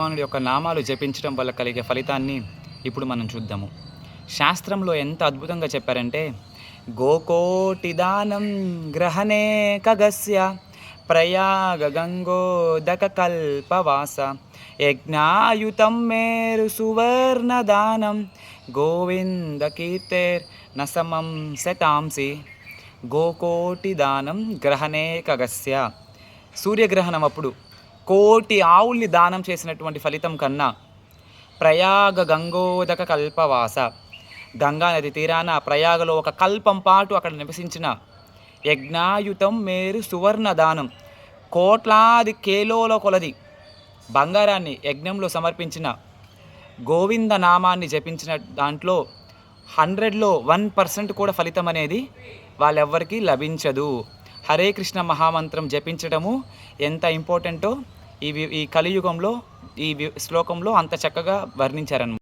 భగవానుడి యొక్క నామాలు జపించడం వల్ల కలిగే ఫలితాన్ని ఇప్పుడు మనం చూద్దాము. శాస్త్రంలో ఎంత అద్భుతంగా చెప్పారంటే, గోకోటి దానం గ్రహణే ఖగస్య ప్రయాగ గంగోదక కల్పవాస యజ్ఞాయుతం మేరు సువర్ణ దానం గోవింద కీర్తేర్ నసమం శతాంసి. గోకోటి దానం గ్రహణే ఖగస్య, సూర్యగ్రహణం అప్పుడు కోటి ఆవుల్ని దానం చేసినటువంటి ఫలితం కన్నా ప్రయాగ గంగోదక కల్పవాస, గంగా నది తీరాన ప్రయాగలో ఒక కల్పం పాటు అక్కడ నివసించిన యజ్ఞాయుతం మేరు సువర్ణ దానం, కోట్లాది కేలోల కొలది బంగారాన్ని యజ్ఞంలో సమర్పించిన గోవింద నామాన్ని జపించిన దాంట్లో 100లో 1% కూడా ఫలితం అనేది వాళ్ళెవ్వరికీ లభించదు. హరే కృష్ణ మహామంత్రం జపించడము ఎంత ఇంపార్టెంటో ఈ కలియుగంలో ఈ శ్లోకంలో అంత చక్కగా వర్ణించారన్నమాట.